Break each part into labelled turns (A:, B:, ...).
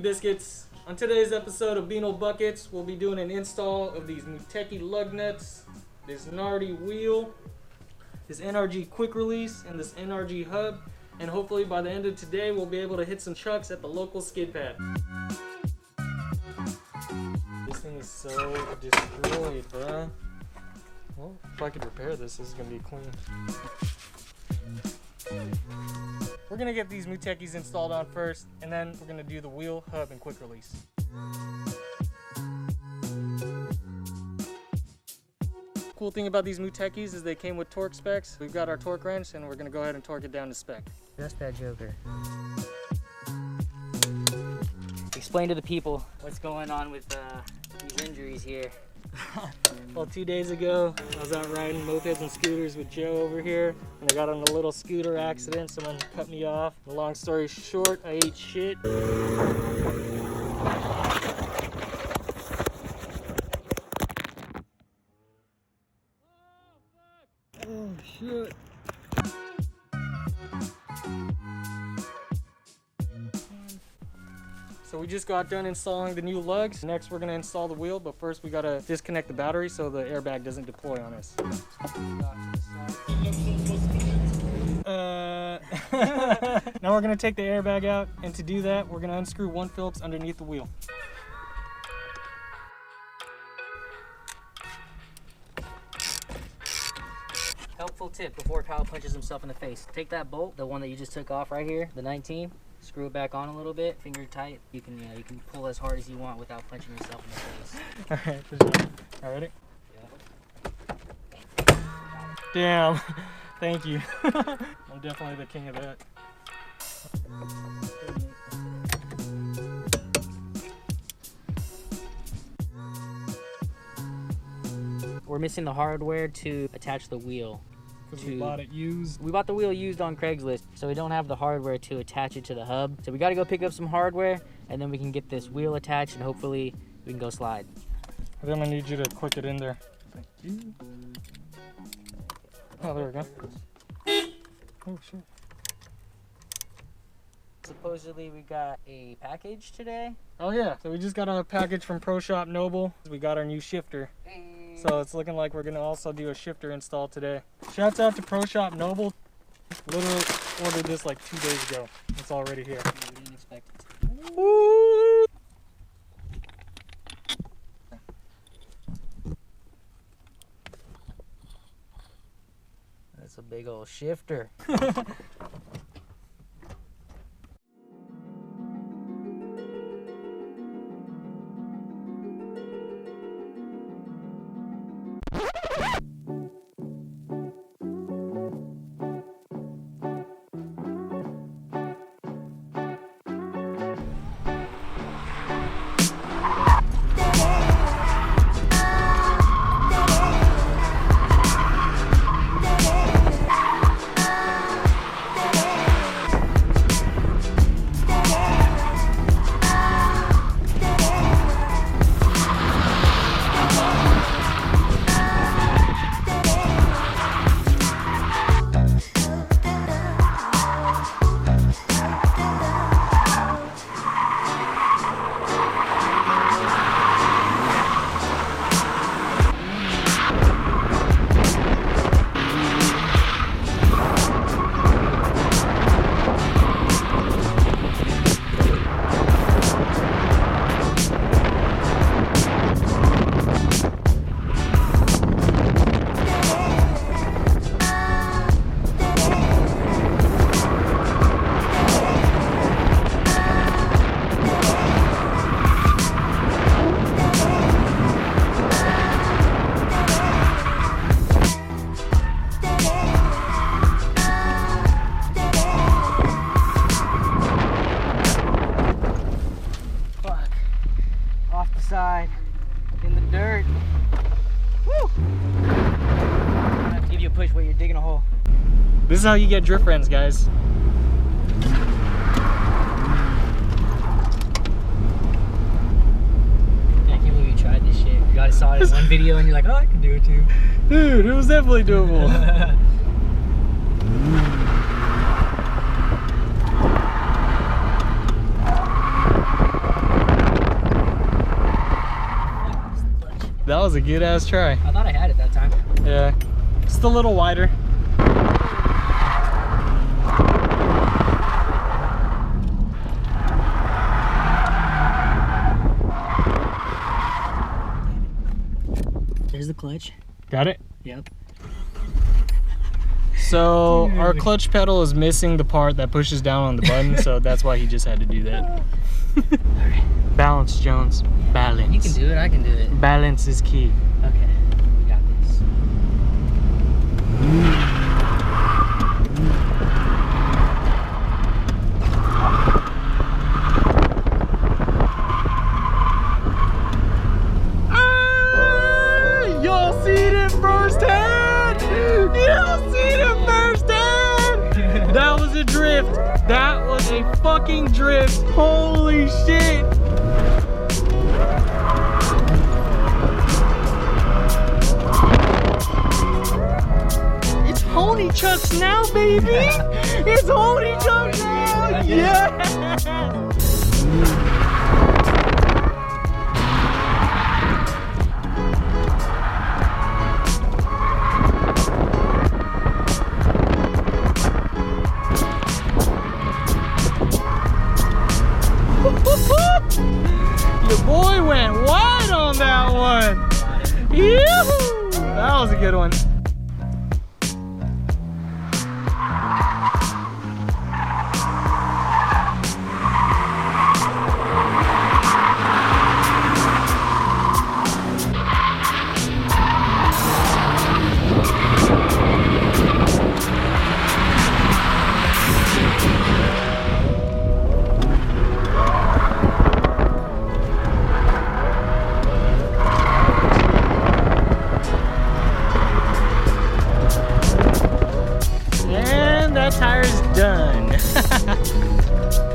A: Biscuits. On today's episode of Beano Buckets, we'll be doing an install of these Muteki lug nuts, this Nardi wheel, this NRG quick release, and this NRG hub. And hopefully by the end of today, we'll be able to hit some trucks at the local skid pad. This thing is so destroyed, bruh. Well, if I could repair this, this is gonna be clean. We're gonna get these Mutekis installed on first, and then we're gonna do the wheel, hub, and quick release. Cool thing about these Mutekis is they came with torque specs. We've got our torque wrench, and we're gonna go ahead and torque it down to spec.
B: Just that joker. Explain to the people what's going on with these injuries here.
A: Well, 2 days ago, I was out riding mopeds and scooters with Joe over here, and I got in a little scooter accident. Someone cut me off. Long story short, I ate shit. Oh, shit. So we just got done installing the new lugs. Next we're gonna install the wheel, but first we gotta disconnect the battery so the airbag doesn't deploy on us. Now we're gonna take the airbag out, and to do that, we're gonna unscrew one Phillips underneath the wheel.
B: Helpful tip before Kyle punches himself in the face. Take that bolt, the one that you just took off right here, the 19. Screw it back on a little bit, finger tight. You can pull as hard as you want without punching yourself in the face.
A: Alright, good job. All ready?
B: Yeah.
A: Damn. Thank you. I'm definitely the king of that.
B: We're missing the hardware to attach the wheel.
A: Because we bought it used.
B: We bought the wheel used on Craigslist, so we don't have the hardware to attach it to the hub. So we got to go pick up some hardware, and then we can get this wheel attached, and hopefully we can go slide.
A: I think I need you to click it in there. Thank you. Oh, there we go. Oh, shit.
B: Supposedly we got a package today.
A: Oh yeah, so we just got a package from Pro Shop Noble. We got our new shifter. So it's looking like we're gonna also do a shifter install today. Shouts out to Pro Shop Noble. Literally ordered this like 2 days ago. It's already here.
B: We didn't expect it.
A: Woo!
B: That's a big old shifter. Side in the dirt. Woo! I have to give you a push while you're digging a hole.
A: This is how you get drift friends, guys.
B: I can't believe you tried this shit. You guys saw it in one video and you're like, oh, I can do it too.
A: Dude, it was definitely doable. That was a good ass try.
B: I thought I had it that time.
A: Yeah. Just a little wider.
B: There's the clutch.
A: Got it?
B: Yep.
A: So our clutch pedal is missing the part that pushes down on the button, so that's why he just had to do that.
B: Alright.
A: Balance, Jones. Balance.
B: You can do it, I can do it.
A: Balance is key.
B: Okay, we got this.
A: Y'all seen it firsthand! Y'all seen it firsthand! That was a drift. That was a fucking drift. Holy shit! It's Honey Chucks now, baby! It's Honey Chucks now! Yeah! Your boy went wide on that one. Yoo-hoo! That was a good one. Tire's done.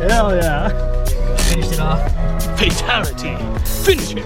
A: Hell yeah.
B: Finished it off.
A: Fatality. Finish it.